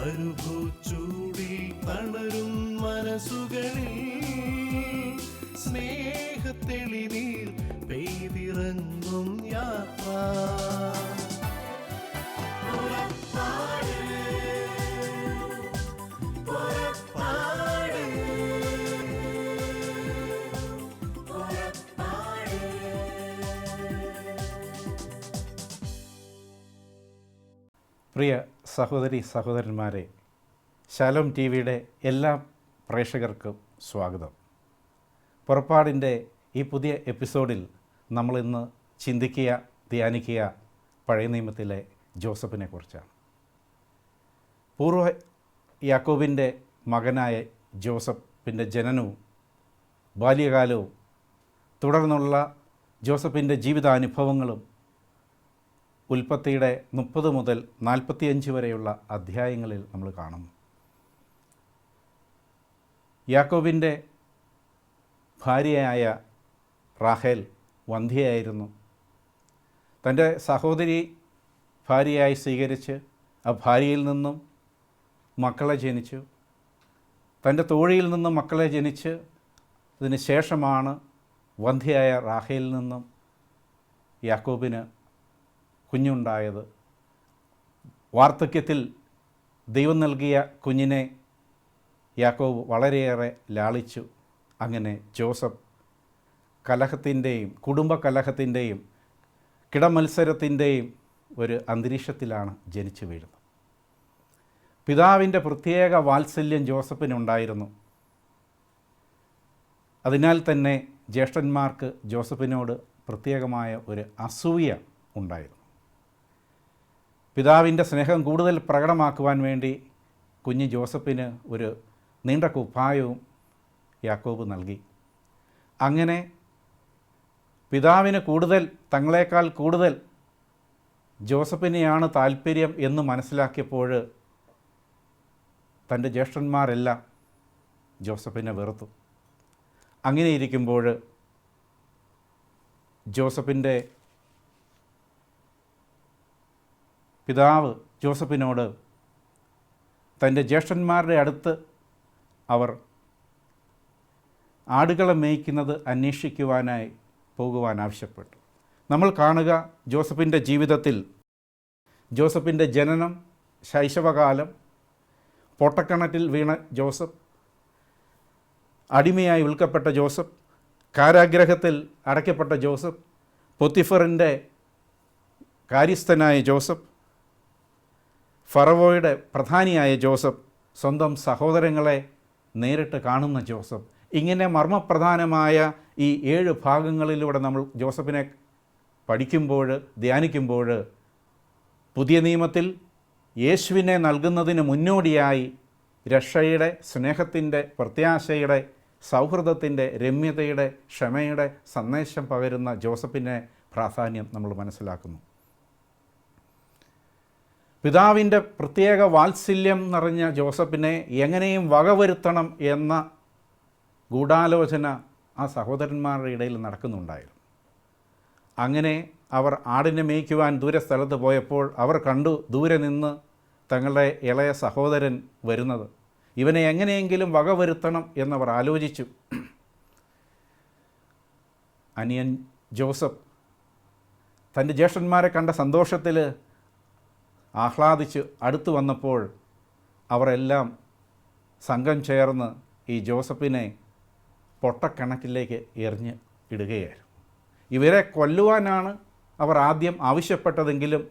മരുഭൂച്ചൂടിൽ തളരും മനസ്സുകളിൽ സ്നേഹത്തെളിനീർ പെയ്തിറങ്ങും യാത്ര. പ്രിയ സഹോദരി സഹോദരന്മാരെ, ശാലോം ടി വിയുടെ എല്ലാ പ്രേക്ഷകർക്കും സ്വാഗതം. പുറപ്പാടിൻ്റെ ഈ പുതിയ എപ്പിസോഡിൽ നമ്മളിന്ന് ചിന്തിക്കുക, ധ്യാനിക്കുക പഴയ നിയമത്തിലെ ജോസഫിനെ കുറിച്ചാണ്. പൂർവ്വ യാക്കോബിൻ്റെ മകനായ ജോസഫിൻ്റെ ജനനവും ബാല്യകാലവും തുടർന്നുള്ള ജോസഫിൻ്റെ ജീവിതാനുഭവങ്ങളും ഉൽപ്പത്തിയുടെ 30 മുതൽ 45 വരെയുള്ള അധ്യായങ്ങളിൽ നമ്മൾ കാണുന്നു. യാക്കോബിൻ്റെ ഭാര്യയായ റാഹേൽ വന്ധ്യയായിരുന്നു. തൻ്റെ സഹോദരി ഭാര്യയായി സ്വീകരിച്ച് ആ ഭാര്യയിൽ നിന്നും മക്കളെ ജനിച്ചു. തൻ്റെ തോഴിയിൽ നിന്നും മക്കളെ ജനിച്ച് അതിന് ശേഷമാണ് വന്ധ്യയായ റാഹേലിൽ നിന്നും യാക്കോബിന് കുഞ്ഞുണ്ടായത്. വാർദ്ധക്യത്തിൽ ദൈവം നൽകിയ കുഞ്ഞിനെ യാക്കോബ് വളരെയേറെ ലാളിച്ചു. അങ്ങനെ ജോസഫ് കലഹത്തിൻ്റെയും കുടുംബകലഹത്തിൻ്റെയും കിടമത്സരത്തിൻ്റെയും ഒരു അന്തരീക്ഷത്തിലാണ് ജനിച്ചു വീഴുന്നത്. പിതാവിൻ്റെ പ്രത്യേക വാത്സല്യം ജോസഫിനുണ്ടായിരുന്നു. അതിനാൽ തന്നെ ജ്യേഷ്ഠന്മാർക്ക് ജോസഫിനോട് പ്രത്യേകമായ ഒരു അസൂയ ഉണ്ടായിരുന്നു. പിതാവിൻ്റെ സ്നേഹം കൂടുതൽ പ്രകടമാക്കുവാൻ വേണ്ടി കുഞ്ഞ് ജോസഫിന് ഒരു നീണ്ട കുപ്പായവും യാക്കോബ് നൽകി. അങ്ങനെ പിതാവിന് തങ്ങളെക്കാൾ കൂടുതൽ ജോസഫിനെയാണ് താല്പര്യം എന്ന് മനസ്സിലാക്കിയപ്പോൾ തൻ്റെ ജ്യേഷ്ഠന്മാരെല്ലാം ജോസഫിനെ വെറുത്തു. അങ്ങനെ ഇരിക്കുമ്പോൾ ജോസഫിൻ്റെ പിതാവ് ജോസഫിനോട് തൻ്റെ ജ്യേഷ്ഠന്മാരുടെ അടുത്ത് അവർ ആടുകളെ മേയ്ക്കുന്നത് അന്വേഷിക്കുവാനായി പോകുവാൻ ആവശ്യപ്പെട്ടു. നമ്മൾ കാണുക, ജോസഫിൻ്റെ ജീവിതത്തിൽ ജോസഫിൻ്റെ ജനനം, ശൈശവകാലം, പൊട്ടക്കിണറ്റിൽ വീണ ജോസഫ്, അടിമയായി വിൽക്കപ്പെട്ട ജോസഫ്, കാരാഗ്രഹത്തിൽ അടയ്ക്കപ്പെട്ട ജോസഫ്, പൊത്തിഫറിൻ്റെ കാര്യസ്ഥനായ ജോസഫ്, ഫറവോയുടെ പ്രധാനിയായ ജോസഫ്, സ്വന്തം സഹോദരങ്ങളെ നേരിട്ട് കാണുന്ന ജോസഫ്, ഇങ്ങനെ മർമ്മപ്രധാനമായ ഈ 7 ഭാഗങ്ങളിലൂടെ നമ്മൾ ജോസഫിനെ പഠിക്കുമ്പോൾ, ധ്യാനിക്കുമ്പോൾ, പുതിയ നിയമത്തിൽ യേശുവിനെ നൽകുന്നതിന് മുന്നോടിയായി രക്ഷയുടെ, സ്നേഹത്തിൻ്റെ, പ്രത്യാശയുടെ, സൗഹൃദത്തിൻ്റെ, രമ്യതയുടെ, ക്ഷമയുടെ സന്ദേശം പകരുന്ന ജോസഫിൻ്റെ പ്രാധാന്യം നമ്മൾ മനസ്സിലാക്കുന്നു. പിതാവിൻ്റെ പ്രത്യേക വാത്സല്യം നിറഞ്ഞ ജോസഫിനെ എങ്ങനെയും വകവരുത്തണം എന്ന ഗൂഢാലോചന ആ സഹോദരന്മാരുടെ ഇടയിൽ നടക്കുന്നുണ്ടായിരുന്നു. അങ്ങനെ അവർ ആടിനെ മേയ്ക്കുവാൻ ദൂരസ്ഥലത്ത് പോയപ്പോൾ അവർ കണ്ടു ദൂരെ നിന്ന് തങ്ങളുടെ ഇളയ സഹോദരൻ വരുന്നത്. ഇവനെ എങ്ങനെയെങ്കിലും വകവരുത്തണം എന്നവർ ആലോചിച്ചു. അനിയൻ ജോസഫ് തൻ്റെ ജ്യേഷ്ഠന്മാരെ കണ്ട സന്തോഷത്തിൽ ആഹ്ലാദിച്ച് അടുത്തു വന്നപ്പോൾ അവരെല്ലാം സംഘം ചേർന്ന് ഈ ജോസഫിനെ പൊട്ടക്കിണറ്റിലേക്ക് എറിഞ്ഞ് ഇടുകയായിരുന്നു. ഇവരെ കൊല്ലുവാനാണ് അവർ ആദ്യം ആവശ്യപ്പെട്ടതെങ്കിലും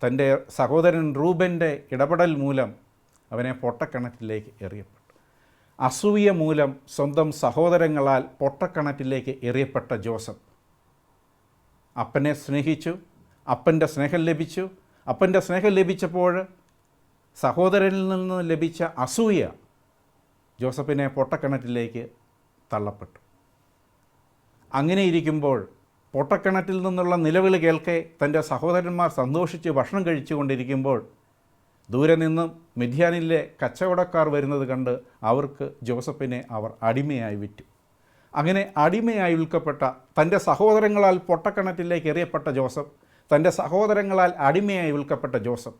തൻ്റെ സഹോദരൻ റൂബൻ്റെ ഇടപെടൽ മൂലം അവനെ പൊട്ടക്കിണറ്റിലേക്ക് എറിയപ്പെട്ടു. അസൂയ മൂലം സ്വന്തം സഹോദരങ്ങളാൽ പൊട്ടക്കിണറ്റിലേക്ക് എറിയപ്പെട്ട ജോസഫ് അപ്പനെ സ്നേഹിച്ചു. അപ്പൻ്റെ സ്നേഹം ലഭിച്ചു. അപ്പൻ്റെ സ്നേഹം ലഭിച്ചപ്പോൾ സഹോദരനിൽ നിന്ന് ലഭിച്ച അസൂയ ജോസഫിനെ പൊട്ടക്കിണറ്റിലേക്ക് തള്ളപ്പെട്ടു. അങ്ങനെ ഇരിക്കുമ്പോൾ പൊട്ടക്കിണറ്റിൽ നിന്നുള്ള നിലവിളി കേൾക്കെ തൻ്റെ സഹോദരന്മാർ സന്തോഷിച്ച് ഭക്ഷണം കഴിച്ചുകൊണ്ടിരിക്കുമ്പോൾ ദൂരെ നിന്നും മിദ്യാനിലെ കച്ചവടക്കാർ വരുന്നത് കണ്ട് അവർക്ക് ജോസഫിനെ അവർ അടിമയായി വിറ്റു. അങ്ങനെ അടിമയായി വിൽക്കപ്പെട്ട തൻ്റെ സഹോദരങ്ങളാൽ പൊട്ടക്കിണറ്റിലേക്ക് എറിയപ്പെട്ട ജോസഫ്, തൻ്റെ സഹോദരങ്ങളാൽ അടിമയായി വിൽക്കപ്പെട്ട ജോസഫ്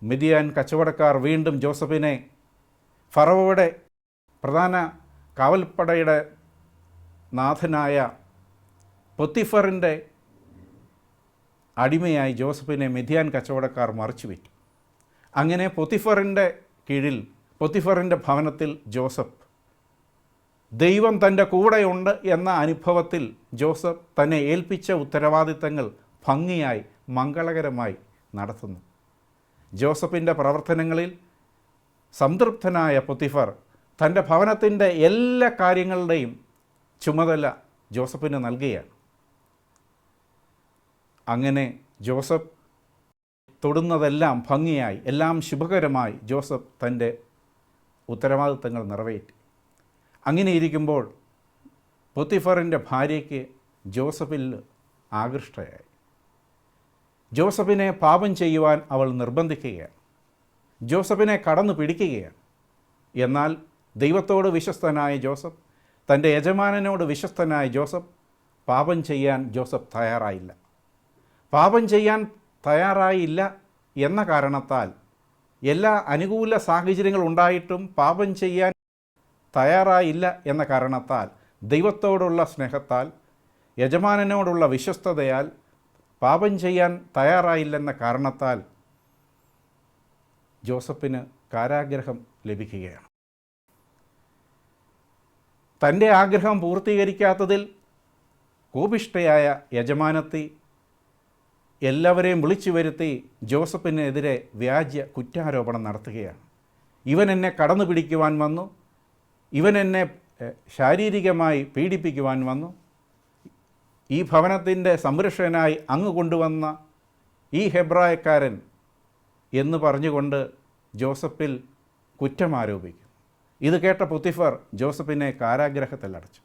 മിദ്യാൻ കച്ചവടക്കാർ വീണ്ടും ജോസഫിനെ ഫറവോയുടെ പ്രധാന കാവൽപ്പടയുടെ നാഥനായ പൊത്തിഫറിൻ്റെ അടിമയായി ജോസഫിനെ മിദ്യാൻ കച്ചവടക്കാർ മറിച്ചു വിറ്റു. അങ്ങനെ പൊത്തിഫറിൻ്റെ കീഴിൽ, പൊത്തിഫറിൻ്റെ ഭവനത്തിൽ ജോസഫ്, ദൈവം തൻ്റെ കൂടെയുണ്ട് എന്ന അനുഭവത്തിൽ ജോസഫ് തന്നെ ഏൽപ്പിച്ച ഉത്തരവാദിത്തങ്ങൾ ഭംഗിയായി മംഗളകരമായി നടത്തുന്നു. ജോസഫിൻ്റെ പ്രവർത്തനങ്ങളിൽ സംതൃപ്തനായ പൊത്തിഫർ തൻ്റെ ഭവനത്തിൻ്റെ എല്ലാ കാര്യങ്ങളുടെയും ചുമതല ജോസഫിന് നൽകുകയാണ്. അങ്ങനെ ജോസഫ് തൊടുന്നതെല്ലാം ഭംഗിയായി, എല്ലാം ശുഭകരമായി ജോസഫ് തൻ്റെ ഉത്തരവാദിത്തങ്ങൾ നിറവേറ്റി. അങ്ങനെ ഇരിക്കുമ്പോൾ പൊത്തിഫറിൻ്റെ ഭാര്യയ്ക്ക് ജോസഫിൽ ആകൃഷ്ടയായി. ജോസഫിനെ പാപം ചെയ്യുവാൻ അവൾ നിർബന്ധിക്കുകയാണ്. ജോസഫിനെ കടന്നു പിടിക്കുകയാണ്. എന്നാൽ ദൈവത്തോട് വിശ്വസ്തനായ ജോസഫ്, തൻ്റെ യജമാനനോട് വിശ്വസ്തനായ ജോസഫ്, പാപം ചെയ്യാൻ ജോസഫ് തയ്യാറായില്ല. പാപം ചെയ്യാൻ തയ്യാറായില്ല എന്ന കാരണത്താൽ, എല്ലാ അനുകൂല സാഹചര്യങ്ങൾ ഉണ്ടായിട്ടും പാപം ചെയ്യാൻ തയ്യാറായില്ല എന്ന കാരണത്താൽ, ദൈവത്തോടുള്ള സ്നേഹത്താൽ, യജമാനനോടുള്ള വിശ്വസ്തതയാൽ പാപം ചെയ്യാൻ തയ്യാറായില്ലെന്ന കാരണത്താൽ ജോസഫിന് കാരാഗ്രഹം ലഭിക്കുകയാണ്. തൻ്റെ ആഗ്രഹം പൂർത്തീകരിക്കാത്തതിൽ കോപിഷ്ഠയായ യജമാനത്തി എല്ലാവരെയും വിളിച്ചു വരുത്തി ജോസഫിനെതിരെ വ്യാജ കുറ്റാരോപണം നടത്തുകയാണ്. ഇവൻ എന്നെ കടന്നു പിടിക്കുവാൻ വന്നു, ഇവൻ എന്നെ ശാരീരികമായി പീഡിപ്പിക്കുവാൻ വന്നു, ഈ ഭവനത്തിൻ്റെ സംരക്ഷകനായി അങ്ങ് കൊണ്ടുവന്ന ഈ ഹെബ്രായക്കാരൻ എന്ന് പറഞ്ഞുകൊണ്ട് ജോസഫിൽ കുറ്റമാരോപിക്കും. ഇത് കേട്ട പൊത്തിഫർ ജോസഫിനെ കാരാഗ്രഹത്തിൽ അടച്ചു.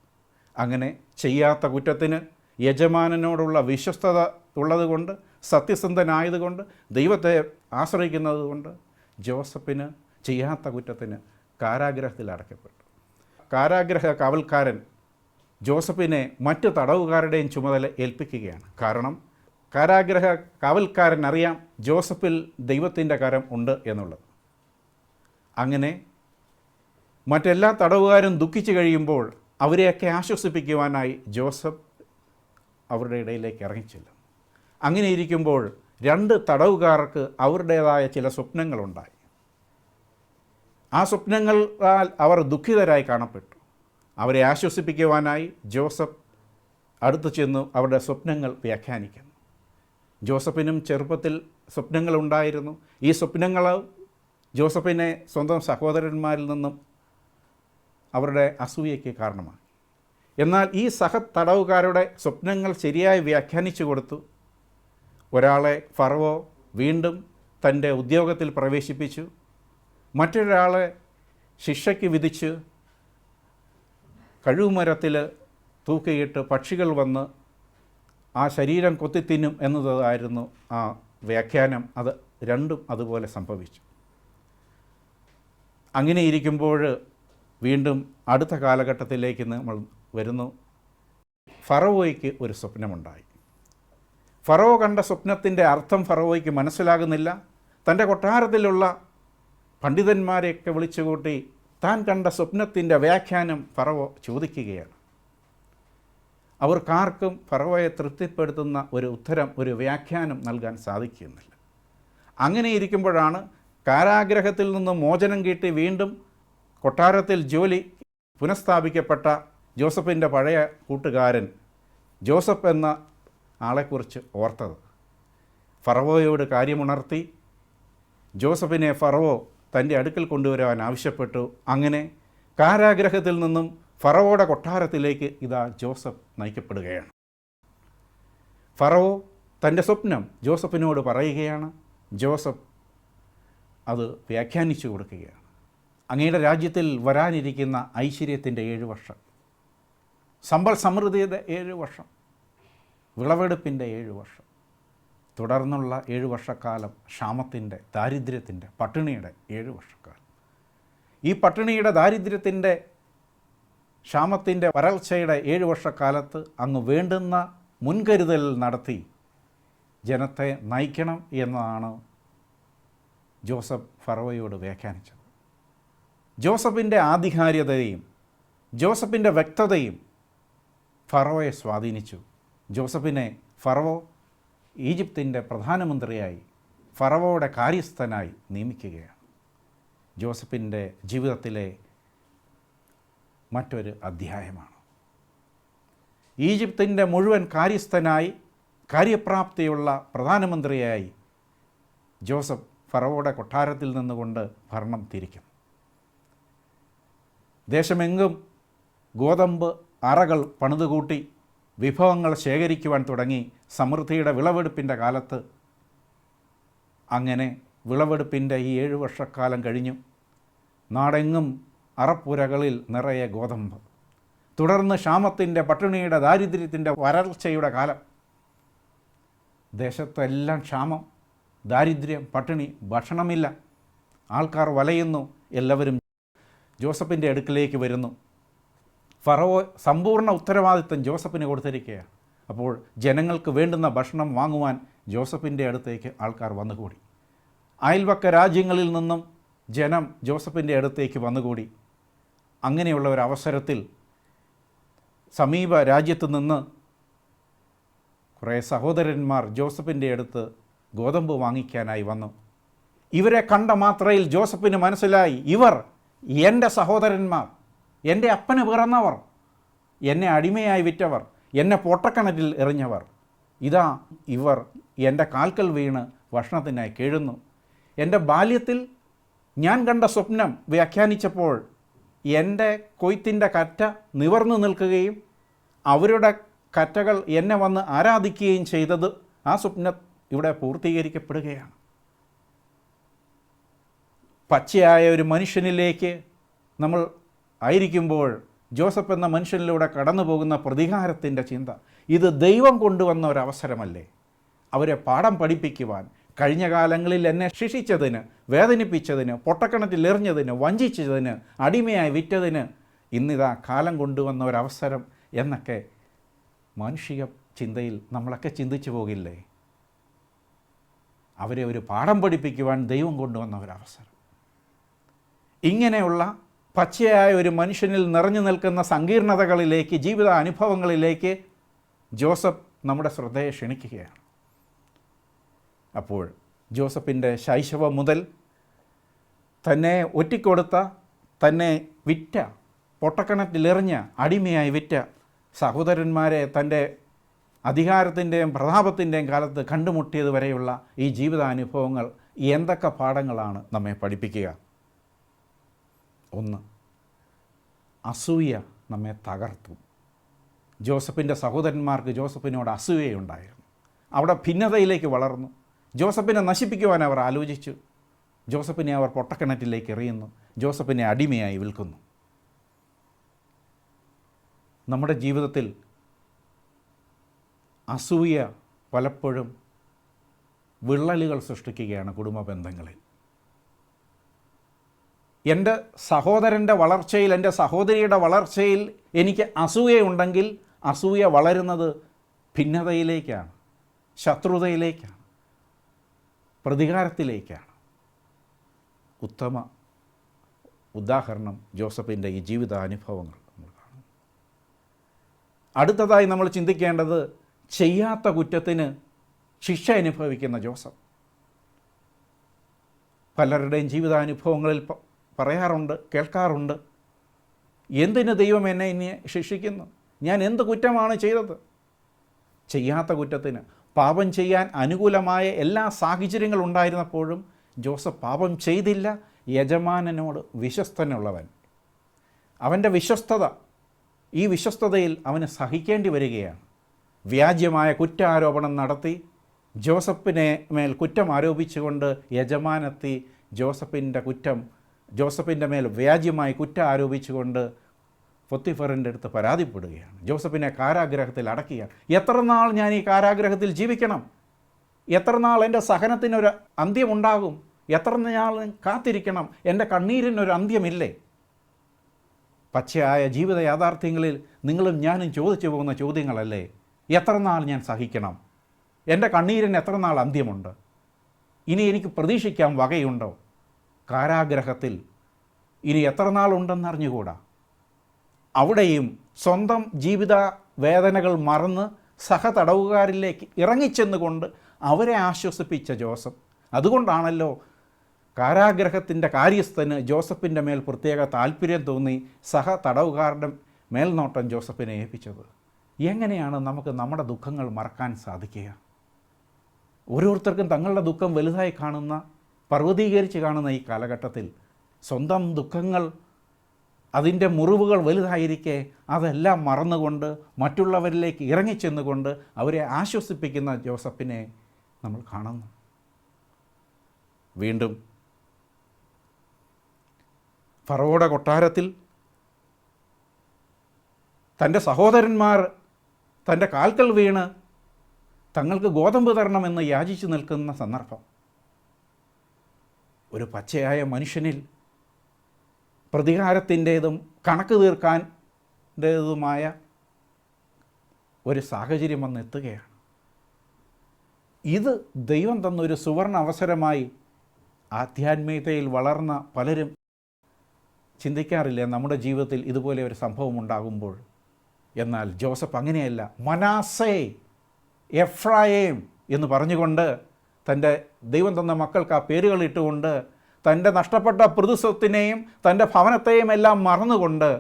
അങ്ങനെ ചെയ്യാത്ത കുറ്റത്തിന് യജമാനനോടുള്ള വിശ്വസ്തത ഉള്ളതുകൊണ്ട്, സത്യസന്ധനായതുകൊണ്ട്, ദൈവത്തെ ആശ്രയിക്കുന്നതുകൊണ്ട് ജോസഫിന് ചെയ്യാത്ത കുറ്റത്തിന് കാരാഗ്രഹത്തിൽ അടയ്ക്കപ്പെട്ടു. കാരാഗ്രഹ കാവൽക്കാരൻ ജോസഫിനെ മറ്റ് തടവുകാരുടെയും ചുമതല ഏൽപ്പിക്കുകയാണ്. കാരണം കാരാഗ്രഹ കാവൽക്കാരൻ അറിയാം ജോസഫിൽ ദൈവത്തിൻ്റെ കരം ഉണ്ട് എന്നുള്ളത്. അങ്ങനെ മറ്റെല്ലാ തടവുകാരും ദുഃഖിച്ചു കഴിയുമ്പോൾ അവരെയൊക്കെ ആശ്വസിപ്പിക്കുവാനായി ജോസഫ് അവരുടെ ഇടയിലേക്ക് ഇറങ്ങിച്ചില്ല. അങ്ങനെ ഇരിക്കുമ്പോൾ 2 തടവുകാർക്ക് അവരുടേതായ ചില സ്വപ്നങ്ങളുണ്ടായി. ആ സ്വപ്നങ്ങളാൽ അവർ ദുഃഖിതരായി കാണപ്പെട്ടു. അവരെ ആശ്വസിപ്പിക്കുവാനായി ജോസഫ് അടുത്തു ചെന്നു അവരുടെ സ്വപ്നങ്ങൾ വ്യാഖ്യാനിക്കുന്നു. ജോസഫിനും ചെറുപ്പത്തിൽ സ്വപ്നങ്ങളുണ്ടായിരുന്നു. ഈ സ്വപ്നങ്ങൾ ജോസഫിനെ സ്വന്തം സഹോദരന്മാരിൽ നിന്നും അവരുടെ അസൂയയ്ക്ക് കാരണമായി. എന്നാൽ ഈ തടവുകാരുടെ സ്വപ്നങ്ങൾ ശരിയായി വ്യാഖ്യാനിച്ചു കൊടുത്തു. ഒരാളെ ഫറവോ വീണ്ടും തൻ്റെ ഉദ്യോഗത്തിൽ പ്രവേശിപ്പിച്ചു. മറ്റൊരാളെ ശിക്ഷയ്ക്ക് വിധിച്ച് കഴുകുമരത്തിൽ തൂക്കിയിട്ട് പക്ഷികൾ വന്ന് ആ ശരീരം കൊത്തിത്തിന്നും എന്നതായിരുന്നു ആ വ്യാഖ്യാനം. അത് രണ്ടും അതുപോലെ സംഭവിച്ചു. അങ്ങനെ ഇരിക്കുമ്പോൾ വീണ്ടും അടുത്ത കാലഘട്ടത്തിലേക്ക് നമ്മൾ വരുന്നു. ഫറവോയ്ക്ക് ഒരു സ്വപ്നമുണ്ടായി. ഫറവോ കണ്ട സ്വപ്നത്തിൻ്റെ അർത്ഥം ഫറവോയ്ക്ക് മനസ്സിലാകുന്നില്ല. തൻ്റെ കൊട്ടാരത്തിലുള്ള പണ്ഡിതന്മാരെയൊക്കെ വിളിച്ചുകൂട്ടി താൻ കണ്ട സ്വപ്നത്തിൻ്റെ വ്യാഖ്യാനം ഫറവോ ചോദിക്കുകയാണ്. അവർക്കാർക്കും ഫറവോയെ തൃപ്തിപ്പെടുത്തുന്ന ഒരു ഉത്തരം, ഒരു വ്യാഖ്യാനം നൽകാൻ സാധിക്കുന്നില്ല. അങ്ങനെ ഇരിക്കുമ്പോഴാണ് കാരാഗ്രഹത്തിൽ നിന്ന് മോചനം കിട്ടി വീണ്ടും കൊട്ടാരത്തിൽ ജോലി പുനഃസ്ഥാപിക്കപ്പെട്ട ജോസഫിൻ്റെ പഴയ കൂട്ടുകാരൻ ജോസഫ് എന്ന ആളെക്കുറിച്ച് ഓർത്തത്. ഫറവോയോട് കാര്യമുണർത്തി ജോസഫിനെ ഫറവോ തൻ്റെ അടുക്കൽ കൊണ്ടുവരാൻ ആവശ്യപ്പെട്ടു. അങ്ങനെ കാരാഗ്രഹത്തിൽ നിന്നും ഫറവോയുടെ കൊട്ടാരത്തിലേക്ക് ഇതാ ജോസഫ് നയിക്കപ്പെടുകയാണ്. ഫറവോ തൻ്റെ സ്വപ്നം ജോസഫിനോട് പറയുകയാണ്. ജോസഫ് അത് വ്യാഖ്യാനിച്ചു കൊടുക്കുകയാണ്. അങ്ങയുടെ രാജ്യത്തിൽ വരാനിരിക്കുന്ന ഐശ്വര്യത്തിൻ്റെ 7 വർഷം, സമ്പൽ സമൃദ്ധിയുടെ 7 വർഷം, വിളവെടുപ്പിൻ്റെ 7 വർഷം, തുടർന്നുള്ള 7 വർഷക്കാലം ക്ഷാമത്തിൻ്റെ, ദാരിദ്ര്യത്തിൻ്റെ, പട്ടിണിയുടെ 7 വർഷക്കാലം. ഈ പട്ടിണിയുടെ, ദാരിദ്ര്യത്തിൻ്റെ, ക്ഷാമത്തിൻ്റെ, വരൾച്ചയുടെ 7 വർഷക്കാലത്ത് അങ്ങ് വേണ്ടുന്ന മുൻകരുതൽ നടത്തി ജനത്തെ നയിക്കണം എന്നതാണ് ജോസഫ് ഫറവോയോട് വ്യാഖ്യാനിച്ചത്. ജോസഫിൻ്റെ ആധികാരികതയും ജോസഫിൻ്റെ വ്യക്തതയും ഫറവോയെ സ്വാധീനിച്ചു. ജോസഫിനെ ഫറവോ ഈജിപ്തിൻ്റെ പ്രധാനമന്ത്രിയായി, ഫറവോയുടെ കാര്യസ്ഥനായി നിയമിക്കുകയാണ്. ജോസഫിൻ്റെ ജീവിതത്തിലെ മറ്റൊരു അധ്യായമാണ്. ഈജിപ്തിൻ്റെ മുഴുവൻ കാര്യസ്ഥനായി, കാര്യപ്രാപ്തിയുള്ള പ്രധാനമന്ത്രിയായി ജോസഫ് ഫറവോയുടെ കൊട്ടാരത്തിൽ നിന്നുകൊണ്ട് ഭരണം തിരിക്കും. ദേശമെങ്ങും ഗോതമ്പ് അറകൾ പണിതുകൂട്ടി വിഭവങ്ങൾ ശേഖരിക്കുവാൻ തുടങ്ങി. സമൃദ്ധിയുടെ വിളവെടുപ്പിൻ്റെ കാലത്ത് അങ്ങനെ വിളവെടുപ്പിൻ്റെ ഈ 7 വർഷക്കാലം കഴിഞ്ഞു. നാടെങ്ങും അറപ്പുരകളിൽ നിറയെ ഗോതമ്പ്. തുടർന്ന് ക്ഷാമത്തിൻ്റെ, പട്ടിണിയുടെ, ദാരിദ്ര്യത്തിൻ്റെ, വരൾച്ചയുടെ കാലം. ദേശത്തെല്ലാം ക്ഷാമം, ദാരിദ്ര്യം, പട്ടിണി, ഭക്ഷണമില്ല. ആൾക്കാർ വലയുന്നു. എല്ലാവരും ജോസഫിൻ്റെ അടുക്കിലേക്ക് വരുന്നു. ഫറവോ സമ്പൂർണ്ണ ഉത്തരവാദിത്വം ജോസഫിന് കൊടുത്തിരിക്കുകയാണ്. അപ്പോൾ ജനങ്ങൾക്ക് വേണ്ടുന്ന ഭക്ഷണം വാങ്ങുവാൻ ജോസഫിൻ്റെ അടുത്തേക്ക് ആൾക്കാർ വന്നുകൂടി. അയൽവക്ക രാജ്യങ്ങളിൽ നിന്നും ജനം ജോസഫിൻ്റെ അടുത്തേക്ക് വന്നുകൂടി. അങ്ങനെയുള്ള ഒരു അവസരത്തിൽ സമീപ രാജ്യത്തു നിന്ന് കുറേ സഹോദരന്മാർ ജോസഫിൻ്റെ അടുത്ത് ഗോതമ്പ് വാങ്ങിക്കാനായി വന്നു. ഇവരെ കണ്ട മാത്രയിൽ ജോസഫിന് മനസ്സിലായി, ഇവർ എൻ്റെ സഹോദരന്മാർ, എൻ്റെ അപ്പന് പിറന്നവർ, എന്നെ അടിമയായി വിറ്റവർ, എന്നെ പൊട്ടക്കിണറ്റിൽ എറിഞ്ഞവർ. ഇതാ ഇവർ എൻ്റെ കാൽക്കൽ വീണ് ഭക്ഷണത്തിനായി കേഴുന്നു. എൻ്റെ ബാല്യത്തിൽ ഞാൻ കണ്ട സ്വപ്നം വ്യാഖ്യാനിച്ചപ്പോൾ എൻ്റെ കൊയ്ത്തിൻ്റെ കറ്റ നിവർന്നു നിൽക്കുകയും അവരുടെ കറ്റകൾ എന്നെ വന്ന് ആരാധിക്കുകയും ചെയ്തത്, ആ സ്വപ്നം ഇവിടെ പൂർത്തീകരിക്കപ്പെടുകയാണ്. പച്ചയായ ഒരു മനുഷ്യനിലേക്ക് നമ്മൾ ആയിരിക്കുമ്പോൾ ജോസഫ് എന്ന മനുഷ്യനിലൂടെ കടന്നു പോകുന്ന പ്രതികാരത്തിൻ്റെ ചിന്ത, ഇത് ദൈവം കൊണ്ടുവന്ന ഒരവസരമല്ലേ? അവരെ പാഠം പഠിപ്പിക്കുവാൻ, കഴിഞ്ഞ കാലങ്ങളിൽ എന്നെ ശിക്ഷിച്ചതിന്, വേദനിപ്പിച്ചതിന്, പൊട്ടക്കിണറ്റിൽ എറിഞ്ഞതിന്, വഞ്ചിച്ചതിന്, അടിമയായി വിറ്റതിന് ഇന്നിതാ കാലം കൊണ്ടുവന്ന ഒരവസരം എന്നൊക്കെ മാനുഷിക ചിന്തയിൽ നമ്മളൊക്കെ ചിന്തിച്ചു പോകില്ലേ? അവരെ ഒരു പാഠം പഠിപ്പിക്കുവാൻ ദൈവം കൊണ്ടുവന്ന ഒരവസരം. ഇങ്ങനെയുള്ള പച്ചയായ ഒരു മനുഷ്യനിൽ നിറഞ്ഞു നിൽക്കുന്ന സങ്കീർണതകളിലേക്ക്, ജീവിത അനുഭവങ്ങളിലേക്ക് ജോസഫ് നമ്മുടെ ശ്രദ്ധയെ ക്ഷണിക്കുകയാണ്. അപ്പോൾ ജോസഫിൻ്റെ ശൈശവം മുതൽ തന്നെ ഒറ്റിക്കൊടുത്ത, തന്നെ വിറ്റ, പൊട്ടക്കിണറ്റിലെറിഞ്ഞ, അടിമയായി വിറ്റ സഹോദരന്മാരെ തൻ്റെ അധികാരത്തിൻ്റെയും പ്രതാപത്തിൻ്റെയും കാലത്ത് കണ്ടുമുട്ടിയത് വരെയുള്ള ഈ ജീവിതാനുഭവങ്ങൾ എന്തൊക്കെ പാഠങ്ങളാണ് നമ്മെ പഠിപ്പിക്കുക? ഒന്ന്, അസൂയ നമ്മെ തകർത്തു. ജോസഫിൻ്റെ സഹോദരന്മാർക്ക് ജോസഫിനോട് അസൂയയുണ്ടായിരുന്നു. അവിടെ ഭിന്നതയിലേക്ക് വളർന്നു. ജോസഫിനെ നശിപ്പിക്കുവാൻ അവർ ആലോചിച്ചു. ജോസഫിനെ അവർ പൊട്ടക്കിണറ്റിലേക്ക് എറിയുന്നു. ജോസഫിനെ അടിമയായി വിൽക്കുന്നു. നമ്മുടെ ജീവിതത്തിൽ അസൂയ പലപ്പോഴും വിള്ളലുകൾ സൃഷ്ടിക്കുകയാണ് കുടുംബ ബന്ധങ്ങളിൽ. എൻ്റെ സഹോദരൻ്റെ വളർച്ചയിൽ, എൻ്റെ സഹോദരിയുടെ വളർച്ചയിൽ എനിക്ക് അസൂയയുണ്ടെങ്കിൽ അസൂയ വളരുന്നത് ഭിന്നതയിലേക്കാണ്, ശത്രുതയിലേക്കാണ്, പ്രതികാരത്തിലേക്കാണ്. ഉത്തമ ഉദാഹരണം ജോസഫിൻ്റെ ഈ ജീവിതാനുഭവങ്ങൾ നമ്മൾ കാണും. അടുത്തതായി നമ്മൾ ചിന്തിക്കേണ്ടത് ചെയ്യാത്ത കുറ്റത്തിന് ശിക്ഷ അനുഭവിക്കുന്ന ജോസഫ്. പലരുടെയും ജീവിതാനുഭവങ്ങളിൽ പറയാറുണ്ട്, കേൾക്കാറുണ്ട്, എന്തിന് ദൈവം എന്നെ ഇനി ശിക്ഷിക്കുന്നു? ഞാൻ എന്ത് കുറ്റമാണ് ചെയ്തത്? ചെയ്യാത്ത കുറ്റത്തിന്, പാപം ചെയ്യാൻ അനുകൂലമായ എല്ലാ സാഹചര്യങ്ങളുണ്ടായിരുന്നപ്പോഴും ജോസഫ് പാപം ചെയ്തില്ല. യജമാനനോട് വിശ്വസ്തനുള്ളവൻ. അവൻ്റെ വിശ്വസ്തത, ഈ വിശ്വസ്തതയിൽ അവന് സഹിക്കേണ്ടി വരികയാണ്. വ്യാജ്യമായ കുറ്റാരോപണം നടത്തി ജോസഫിനെ മേൽ കുറ്റം ആരോപിച്ചുകൊണ്ട് യജമാനത്തി ജോസഫിൻ്റെ മേൽ വ്യാജ്യമായി കുറ്റം ആരോപിച്ചുകൊണ്ട് പൊത്തിഫറിൻ്റെ അടുത്ത് പരാതിപ്പെടുകയാണ്. ജോസഫിനെ കാരാഗ്രഹത്തിൽ അടക്കുകയാണ്. എത്ര നാൾ ഞാൻ ഈ കാരാഗ്രഹത്തിൽ ജീവിക്കണം? എത്ര നാൾ എൻ്റെ സഹനത്തിനൊരു അന്ത്യമുണ്ടാകും? എത്ര നാൾ കാത്തിരിക്കണം? എൻ്റെ കണ്ണീരിനൊരു അന്ത്യമില്ലേ? പച്ചയായ ജീവിത യാഥാർത്ഥ്യങ്ങളിൽ നിങ്ങളും ഞാനും ചോദിച്ചു പോകുന്ന ചോദ്യങ്ങളല്ലേ? എത്ര നാൾ ഞാൻ സഹിക്കണം? എൻ്റെ കണ്ണീരിന് എത്ര നാൾ അന്ത്യമുണ്ട്? ഇനി എനിക്ക് പ്രതീക്ഷിക്കാൻ വകയുണ്ടോ? കാരാഗ്രഹത്തിൽ ഇനി എത്ര നാളുണ്ടെന്നറിഞ്ഞുകൂടാ. അവിടെയും സ്വന്തം ജീവിത വേദനകൾ മറന്ന് സഹതടവുകാരിലേക്ക് ഇറങ്ങിച്ചെന്നുകൊണ്ട് അവരെ ആശ്വസിപ്പിച്ച ജോസഫ്. അതുകൊണ്ടാണല്ലോ കാരാഗ്രഹത്തിൻ്റെ കാര്യസ്ഥന് ജോസഫിൻ്റെ മേൽ പ്രത്യേക താല്പര്യം തോന്നി സഹതടവുകാരുടെ മേൽനോട്ടം ജോസഫിനെ ഏൽപ്പിച്ചത്. എങ്ങനെയാണ് നമുക്ക് നമ്മുടെ ദുഃഖങ്ങൾ മറക്കാൻ സാധിക്കുക? ഓരോരുത്തർക്കും തങ്ങളുടെ ദുഃഖം വലുതായി കാണുന്ന, പർവ്വതീകരിച്ച് കാണുന്ന ഈ കാലഘട്ടത്തിൽ സ്വന്തം ദുഃഖങ്ങൾ, അതിൻ്റെ മുറിവുകൾ വലുതായിരിക്കെ അതെല്ലാം മറന്നുകൊണ്ട് മറ്റുള്ളവരിലേക്ക് ഇറങ്ങിച്ചെന്നുകൊണ്ട് അവരെ ആശ്വസിപ്പിക്കുന്ന ജോസഫിനെ നമ്മൾ കാണുന്നു. വീണ്ടും ഫറവോയുടെ കൊട്ടാരത്തിൽ തൻ്റെ സഹോദരന്മാർ തൻ്റെ കാൽക്കൽ വീണ് തങ്ങൾക്ക് ഗോതമ്പ് തരണമെന്ന് യാചിച്ചു നിൽക്കുന്ന സന്ദർഭം, ഒരു പച്ചയായ മനുഷ്യനിൽ പ്രതികാരത്തിൻ്റേതും കണക്ക് തീർക്കാൻ്റേതുമായ ഒരു സാഹചര്യം വന്നെത്തുകയാണ്. ഇത് ദൈവം തന്നൊരു സുവർണ അവസരമായി ആധ്യാത്മികതയിൽ വളർന്ന പലരും ചിന്തിക്കാറില്ല നമ്മുടെ ജീവിതത്തിൽ ഇതുപോലെ ഒരു സംഭവം ഉണ്ടാകുമ്പോൾ. എന്നാൽ ജോസഫ് അങ്ങനെയല്ല. മനാസേ, എഫ്രായേം എന്ന് പറഞ്ഞുകൊണ്ട് തൻ്റെ ദൈവം തന്ന മക്കൾക്ക് ആ പേരുകൾ ഇട്ടുകൊണ്ട് തൻ്റെ നഷ്ടപ്പെട്ട പ്രതിസ്വത്തിനെയും തൻ്റെ ഭവനത്തെയും എല്ലാം മറന്നുകൊണ്ട്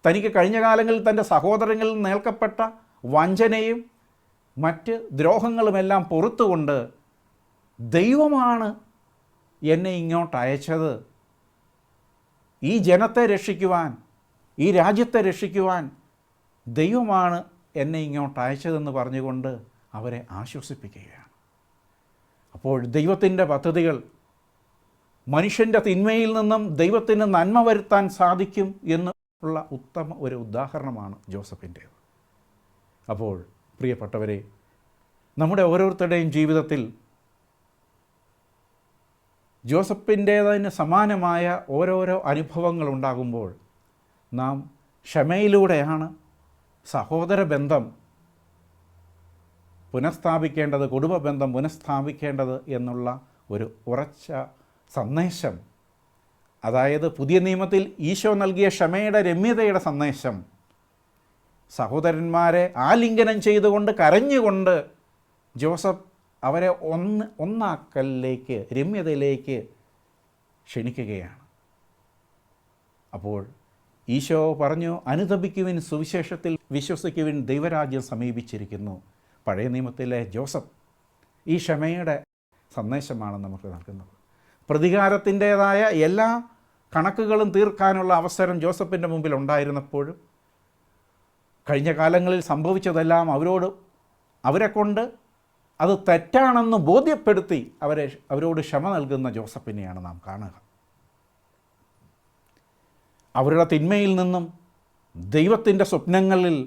തനിക്ക് കഴിഞ്ഞ കാലങ്ങളിൽ തൻ്റെ സഹോദരങ്ങളിൽ നേൽക്കപ്പെട്ട വഞ്ചനയും മറ്റ് ദ്രോഹങ്ങളുമെല്ലാം പൊറുത്തുകൊണ്ട് ദൈവമാണ് എന്നെ ഇങ്ങോട്ട് അയച്ചത്, ഈ ജനത്തെ രക്ഷിക്കുവാൻ, ഈ രാജ്യത്തെ രക്ഷിക്കുവാൻ ദൈവമാണ് എന്നെ ഇങ്ങോട്ട് അയച്ചതെന്ന് പറഞ്ഞുകൊണ്ട് അവരെ ആശ്വസിപ്പിക്കുകയാണ്. അപ്പോൾ ദൈവത്തിൻ്റെ പദ്ധതികൾ, മനുഷ്യൻ്റെ തിന്മയിൽ നിന്നും ദൈവത്തിന് നന്മ വരുത്താൻ സാധിക്കും എന്നുള്ള ഉത്തമ ഒരു ഉദാഹരണമാണ് ജോസഫിൻ്റേത്. അപ്പോൾ പ്രിയപ്പെട്ടവരെ, നമ്മുടെ ഓരോരുത്തരുടെയും ജീവിതത്തിൽ ജോസഫിൻ്റേതിന് സമാനമായ ഓരോരോ അനുഭവങ്ങൾ ഉണ്ടാകുമ്പോൾ നാം ക്ഷമയിലൂടെയാണ് സഹോദര ബന്ധം പുനഃസ്ഥാപിക്കേണ്ടത്, കുടുംബ ബന്ധം പുനഃസ്ഥാപിക്കേണ്ടത് എന്നുള്ള ഒരു ഉറച്ച സന്ദേശം, അതായത് പുതിയ നിയമത്തിൽ ഈശോ നൽകിയ ക്ഷമയുടെ രമ്യതയുടെ സന്ദേശം, സഹോദരന്മാരെ ആലിംഗനം ചെയ്തുകൊണ്ട് കരഞ്ഞുകൊണ്ട് ജോസഫ് അവരെ ഒന്നാക്കലിലേക്ക്, രമ്യതയിലേക്ക് ക്ഷണിക്കുകയാണ്. അപ്പോൾ ഈശോ പറഞ്ഞു, അനുതപിക്കുവിൻ, സുവിശേഷത്തിൽ വിശ്വസിക്കുവിൻ, ദൈവരാജ്യം സമീപിച്ചിരിക്കുന്നു. പഴയ നിയമത്തിലെ ജോസഫ് ഈ ക്ഷമയുടെ സന്ദേശമാണ് നമുക്ക് നൽകുന്നത്. പ്രതികാരത്തിൻ്റേതായ എല്ലാ കണക്കുകളും തീർക്കാനുള്ള അവസരം ജോസഫിൻ്റെ മുമ്പിൽ ഉണ്ടായിരുന്നപ്പോഴും കഴിഞ്ഞ കാലങ്ങളിൽ സംഭവിച്ചതെല്ലാം അവരെ കൊണ്ട് അത് തെറ്റാണെന്ന് ബോധ്യപ്പെടുത്തി അവരോട് ക്ഷമ നൽകുന്ന ജോസഫിനെയാണ് നാം കാണുക. അവരുടെ തിന്മയിൽ നിന്നും ദൈവത്തിൻ്റെ സ്വപ്നങ്ങളിൽ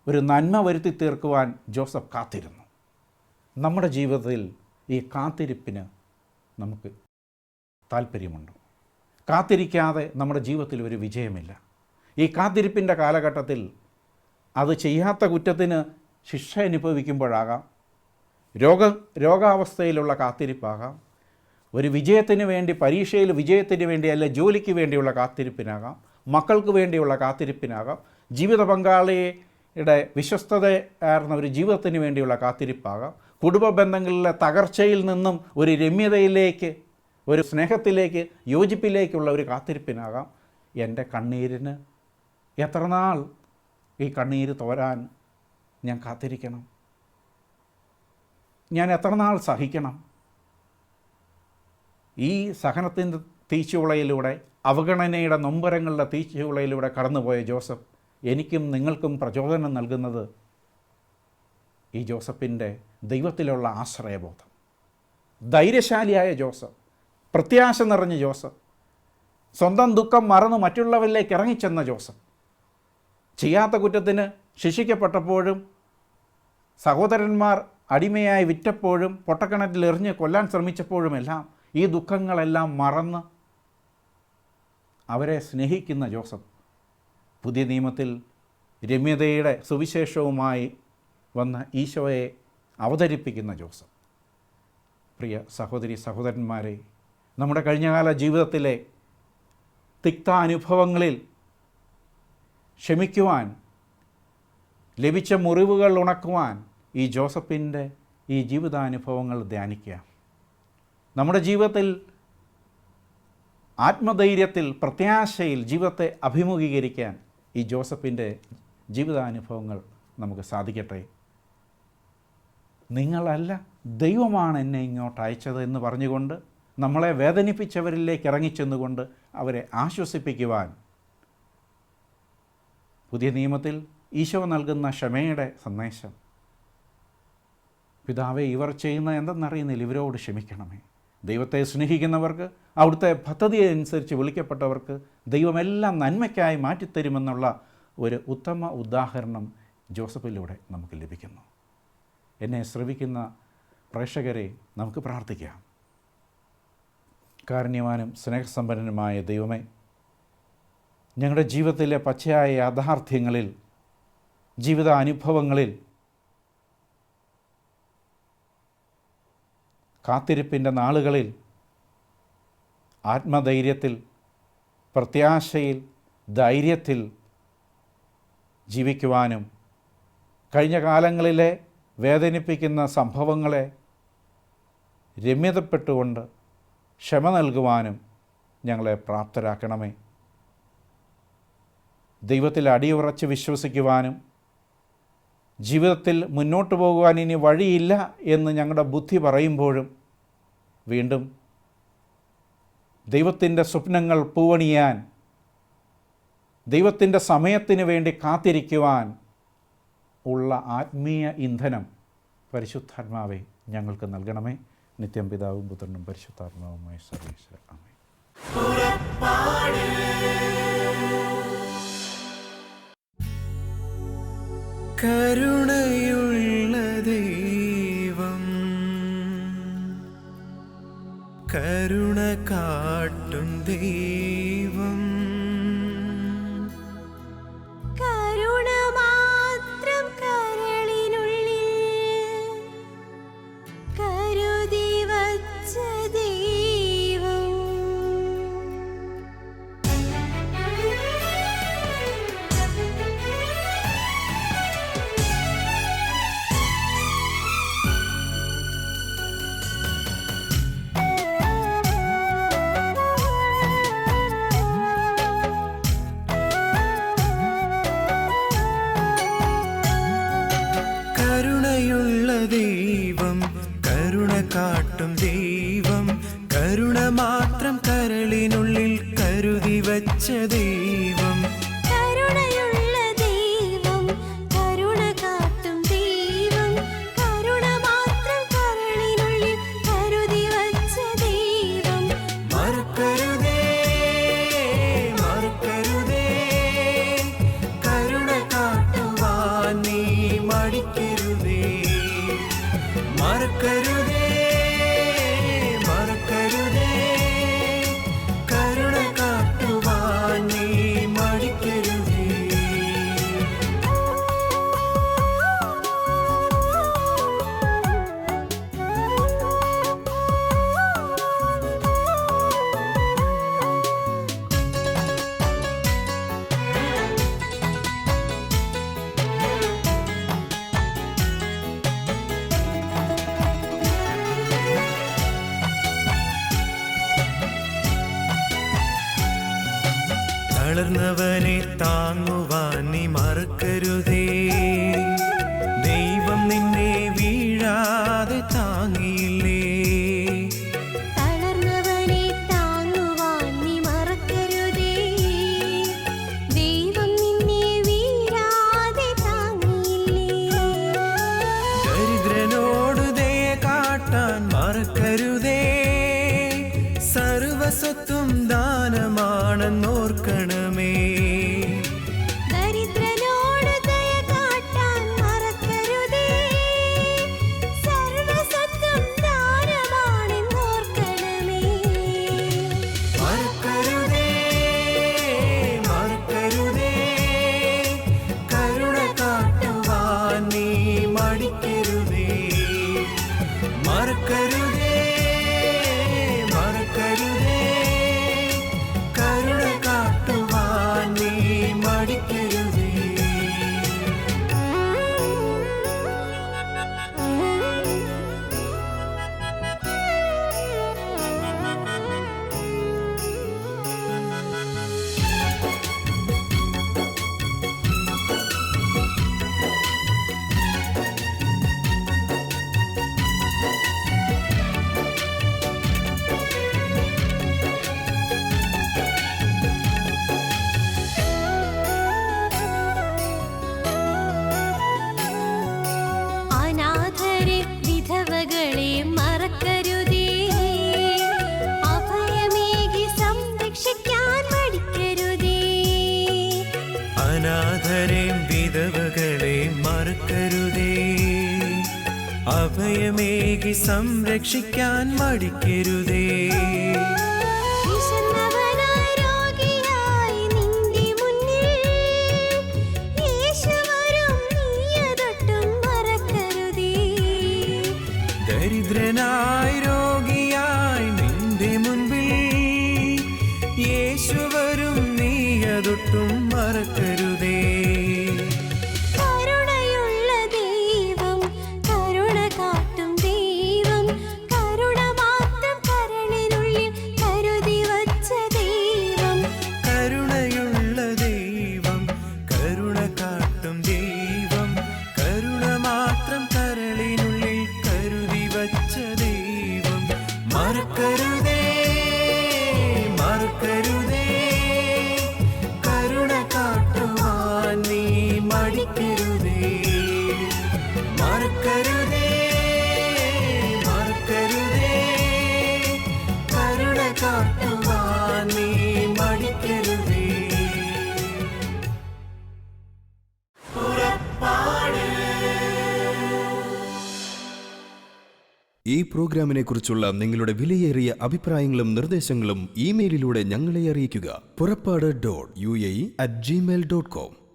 ഒരു നന്മ വരുത്തി തീർക്കുവാൻ ജോസഫ് കാത്തിരുന്നു. നമ്മുടെ ജീവിതത്തിൽ ഈ കാത്തിരിപ്പിന് നമുക്ക് താല്പര്യമുണ്ട്. കാത്തിരിക്കാതെ നമ്മുടെ ജീവിതത്തിൽ ഒരു വിജയമില്ല. ഈ കാത്തിരിപ്പിൻ്റെ കാലഘട്ടത്തിൽ അത് ചെയ്യാത്ത കുറ്റത്തിന് ശിക്ഷ അനുഭവിക്കുമ്പോഴാകാം, രോഗാവസ്ഥയിലുള്ള കാത്തിരിപ്പാകാം, ഒരു വിജയത്തിന് വേണ്ടി, പരീക്ഷയിൽ വിജയത്തിന് വേണ്ടി, അല്ല ജോലിക്ക് വേണ്ടിയുള്ള കാത്തിരിപ്പിനാകാം, മക്കൾക്ക് വേണ്ടിയുള്ള കാത്തിരിപ്പിനാകാം, ജീവിത പങ്കാളിയുടെ വിശ്വസ്തതയാർന്ന ഒരു ജീവിതത്തിന് വേണ്ടിയുള്ള കാത്തിരിപ്പാകാം, കുടുംബ ബന്ധങ്ങളിലെ തകർച്ചയിൽ നിന്നും ഒരു രമ്യതയിലേക്ക്, ഒരു സ്നേഹത്തിലേക്ക്, യോജിപ്പിലേക്കുള്ള ഒരു കാത്തിരിപ്പിനാകാം. എൻ്റെ കണ്ണീരിന് എത്ര നാൾ ഈ കണ്ണീര് തോരാൻ ഞാൻ കാത്തിരിക്കണം? ഞാൻ എത്ര നാൾ സഹിക്കണം? ഈ സഹനത്തിൻ്റെ തീച്ചുളയിലൂടെ, അവഗണനയുടെ നൊമ്പരങ്ങളുടെ തീച്ചുളയിലൂടെ കടന്നുപോയ ജോസഫ് എനിക്കും നിങ്ങൾക്കും പ്രചോദനം നൽകുന്നത് ഈ ജോസഫിൻ്റെ ദൈവത്തിലുള്ള ആശ്രയബോധം. ധൈര്യശാലിയായ ജോസഫ്, പ്രത്യാശ നിറഞ്ഞ ജോസഫ്, സ്വന്തം ദുഃഖം മറന്ന് മറ്റുള്ളവരിലേക്ക് ഇറങ്ങിച്ചെന്ന ജോസഫ്, ചെയ്യാത്ത കുറ്റത്തിന് ശിക്ഷിക്കപ്പെട്ടപ്പോഴും സഹോദരന്മാർ അടിമയായി വിറ്റപ്പോഴും പൊട്ടക്കിണറ്റിൽ എറിഞ്ഞ് കൊല്ലാൻ ശ്രമിച്ചപ്പോഴുമെല്ലാം ഈ ദുഃഖങ്ങളെല്ലാം മറന്ന് അവരെ സ്നേഹിക്കുന്ന ജോസഫ്, പുതിയ നിയമത്തിൽ രമ്യതയുടെ സുവിശേഷവുമായി വന്ന ഈശോയെ അവതരിപ്പിക്കുന്ന ജോസഫ്, പ്രിയ സഹോദരി സഹോദരന്മാരെ, നമ്മുടെ കഴിഞ്ഞകാല ജീവിതത്തിലെ തിക്താനുഭവങ്ങളിൽ ക്ഷമിക്കുവാൻ, ലഭിച്ച മുറിവുകൾ ഉണക്കുവാൻ ഈ ജോസഫിൻ്റെ ഈ ജീവിതാനുഭവങ്ങൾ ധ്യാനിക്കുക. നമ്മുടെ ജീവിതത്തിൽ ആത്മധൈര്യത്തിൽ, പ്രത്യാശയിൽ ജീവിതത്തെ അഭിമുഖീകരിക്കാൻ ഈ ജോസഫിൻ്റെ ജീവിതാനുഭവങ്ങൾ നമുക്ക് സാധിക്കട്ടെ. നിങ്ങളല്ല, ദൈവമാണ് എന്നെ ഇങ്ങോട്ട് അയച്ചത് എന്ന് പറഞ്ഞുകൊണ്ട് നമ്മളെ വേദനിപ്പിച്ചവരിലേക്ക് ഇറങ്ങിച്ചെന്നുകൊണ്ട് അവരെ ആശ്വസിപ്പിക്കുവാൻ പുതിയ നിയമത്തിൽ ഈശോ നൽകുന്ന ക്ഷമയുടെ സന്ദേശം. പിതാവേ, ഇവർ ചെയ്യുന്ന എന്തെന്നറിയുന്നില്ല, ഇവരോട് ക്ഷമിക്കണമേ. ദൈവത്തെ സ്നേഹിക്കുന്നവർക്ക്, അവിടുത്തെ പദ്ധതി അനുസരിച്ച് വിളിക്കപ്പെട്ടവർക്ക് ദൈവമെല്ലാം നന്മയ്ക്കായി മാറ്റിത്തരുമെന്നുള്ള ഒരു ഉത്തമ ഉദാഹരണം ജോസഫിലൂടെ നമുക്ക് ലഭിക്കുന്നു. എന്നെ ശ്രവിക്കുന്ന പ്രേക്ഷകരെ നമുക്ക് പ്രാർത്ഥിക്കാം. കാരുണ്യവാനും സ്നേഹസമ്പന്നനുമായ ദൈവമേ, ഞങ്ങളുടെ ജീവിതത്തിലെ പച്ചയായ യാഥാർത്ഥ്യങ്ങളിൽ, ജീവിതാനുഭവങ്ങളിൽ, കാത്തിരിപ്പിൻ്റെ നാളുകളിൽ ആത്മധൈര്യത്തിൽ, പ്രത്യാശയിൽ, ധൈര്യത്തിൽ ജീവിക്കുവാനും കഴിഞ്ഞ കാലങ്ങളിലെ വേദനിപ്പിക്കുന്ന സംഭവങ്ങളെ രമ്യതപ്പെട്ടുകൊണ്ട് ക്ഷമ നൽകുവാനും ഞങ്ങളെ പ്രാപ്തരാക്കണമേ. ദൈവത്തിൽ അടിയുറച്ച് വിശ്വസിക്കുവാനും ജീവിതത്തിൽ മുന്നോട്ട് പോകുവാൻ ഇനി വഴിയില്ല എന്ന് ഞങ്ങളുടെ ബുദ്ധി പറയുമ്പോഴും വീണ്ടും ദൈവത്തിൻ്റെ സ്വപ്നങ്ങൾ പൂവണിയാൻ, ദൈവത്തിൻ്റെ സമയത്തിന് വേണ്ടി കാത്തിരിക്കുവാൻ ഉള്ള ആത്മീയ ഇന്ധനം പരിശുദ്ധാത്മാവെ ഞങ്ങൾക്ക് നൽകണമേ. നിത്യം പിതാവും പുത്രനും പരിശുദ്ധാത്മാവുമായ സർവേശ്വര ആമേൻ. കരുണയുള്ള ദൈവം, കരുണ കാട്ടും ദൈവം, കരുണ മാത്രം കരളിനുള്ളിൽ കരുതി വച്ച ദൈവം, കരുണയുള്ള ദൈവം, കരുണ കാട്ടും ദൈവം, കരുണ മാത്രം കരളിനുള്ളിൽ കരുതി വച്ച ദൈവം, കരുണയുള്ള ദൈവം, കരുണ കാട്ടും ദൈവം, കരുണ മാത്രം കരളിനുള്ളിൽ കരുതി വച്ച ദൈവം. മറക്കരുതേ, മറക്കരുതേ, കരുണ കാട്ടുവാൻ നീ മടിക്കരുതേ. മറക്കരുതേ, മറക്കരുതേ, കരുണ കാട്ടുവാൻ നീ മടിക്കരുതേ. തളർന്നവനെ താങ്ങുവാൻ നീ മറക്കരുതേ. ദൈവം നിന്നെ വീഴാതെ താങ്ങിയില്ലേ. തളർന്നവനെ താങ്ങുവാൻ നീ മറക്കരുതേ. ദൈവം നിന്നെ വീഴാതെ താങ്ങിയില്ലേ. ദരിദ്രനോട് ദയ കാട്ടാൻ മറക്കരുതേ. സർവസ്വത്തും ദാനമാണെന്നോർക്കണമേ. ദരിദ്രനോട് ദയ കാട്ടാൻ മറക്കരുതേ. സർവ്വസ്വത്തും ദാനമാണെന്നോർക്കണമേ. മറക്കരുതേ, മറക്കരുതേ, കരുണ കാട്ടുവാൻ നീ മടിക്കരുതേ. മറക്കരുതേ, മറക്കരുതേ, കരുണ കാട്ടുവാൻ നീ മടിക്കരുതേ. അനാഥരെ വിധവകളെ മറക്കരുതേ, അഭയമേകി സംരക്ഷിക്കാൻ മടിക്കരുതേ. അനാഥരെയും വിധവകളെ മറക്കരുതേ, അഭയമേകി സംരക്ഷിക്കാൻ മടിക്കരുതേ. വിശന്നവനായി രോഗിയായി നിന്റെ മുന്നിൽ യേശു വരും, നീയതൊട്ടും മറക്കരുതേ. ദരിദ്രനായി രോഗിയായി നിന്റെ മുൻപിൽ യേശു വരും, നീ അതൊട്ടും മറക്കരുതേ. കരുണയുള്ള ദൈവം, കരുണ കാട്ടും ദൈവം, കരുണ മാത്രം കരളിനുള്ളിൽ കരുതി വച്ച ദൈവം. കരുണയുള്ള ദൈവം, കരുണ കാട്ടും ദൈവം, കരുണ മാത്രം കരളിനുള്ളിൽ കരുതി വച്ച ദൈവം. മറക്കരുതേ, മറക്കരുതേ, കരുണ കാട്ടുവാൻ നീ മടിക്കരുതേ. മറക്കരുതേ, മറക്കരുതേ, കരുണ കാട്ടുവാൻ നീ മടിക്കരുതേ. ഈ പ്രോഗ്രാമിനെ കുറിച്ചുള്ള നിങ്ങളുടെ വിലയേറിയ അഭിപ്രായങ്ങളും നിർദ്ദേശങ്ങളും ഇമെയിലിലൂടെ ഞങ്ങളെ അറിയിക്കുക. പുറപ്പാട്.UAE@gmail.com